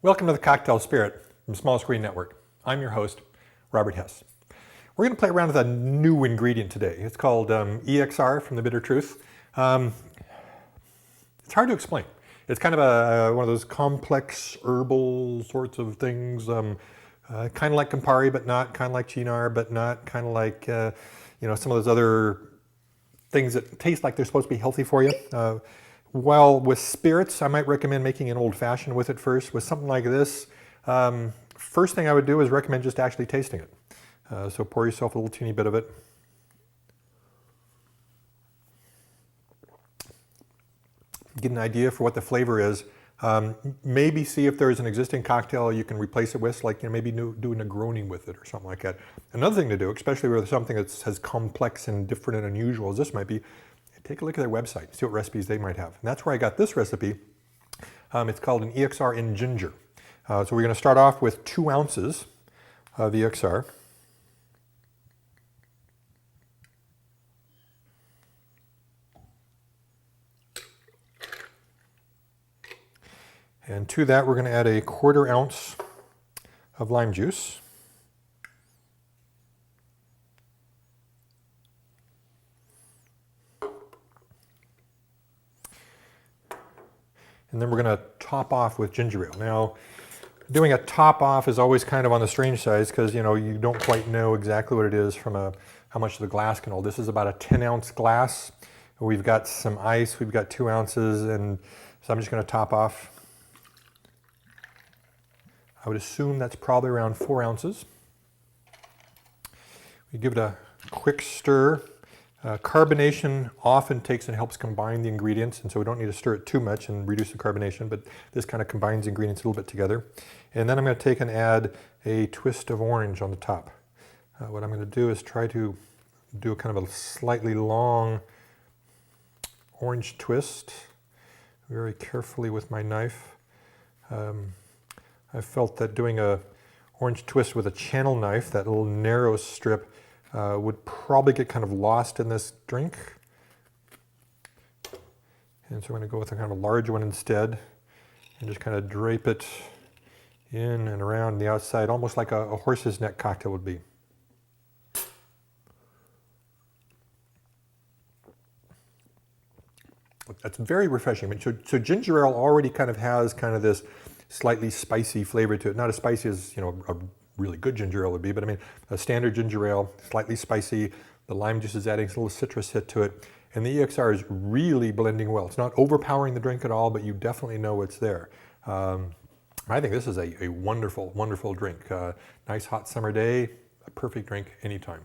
Welcome to the Cocktail Spirit from Small Screen Network. I'm your host, Robert Hess. We're going to play around with a new ingredient today. It's called EXR from The Bitter Truth. It's hard to explain. It's kind of one of those complex herbal sorts of things, kind of like Campari, but not, kind of like Cynar, but not, kind of like some of those other things that taste like they're supposed to be healthy for you. While with spirits, I might recommend making an old-fashioned with it first. With something like this, first thing I would do is recommend just actually tasting it. So pour yourself a little teeny bit of it. Get an idea for what the flavor is. Maybe see if there's an existing cocktail you can replace it with, like maybe do a Negroni with it or something like that. Another thing to do, especially with something that's as complex and different and unusual as this might be, take a look at their website, see what recipes they might have. And that's where I got this recipe. It's called an EXR in ginger. So we're going to start off with 2 ounces of EXR. And to that we're going to add a 1/4 ounce of lime juice. And then we're going to top off with ginger ale. Now, doing a top off is always kind of on the strange side because you don't quite know exactly what it is from how much the glass can hold. This is about a 10-ounce glass. We've got some ice. We've got 2 ounces, and so I'm just going to top off. I would assume that's probably around 4 ounces. We give it a quick stir. Carbonation often takes and helps combine the ingredients, and so we don't need to stir it too much and reduce the carbonation, but this kind of combines the ingredients a little bit together. And then I'm going to take and add a twist of orange on the top. What I'm going to do is try to do a kind of a slightly long orange twist, very carefully with my knife. I felt that doing a orange twist with a channel knife, that little narrow strip, would probably get kind of lost in this drink. And so I'm going to go with a kind of a large one instead and just kind of drape it in and around the outside, almost like a horse's neck cocktail would be. That's very refreshing. I mean, so ginger ale already kind of has kind of this slightly spicy flavor to it. Not as spicy as a really good ginger ale would be, but I mean, a standard ginger ale, slightly spicy. The lime juice is adding a little citrus hit to it, and the EXR is really blending well. It's not overpowering the drink at all, but you definitely know it's there. I think this is a wonderful, wonderful drink. Nice hot summer day, a perfect drink anytime.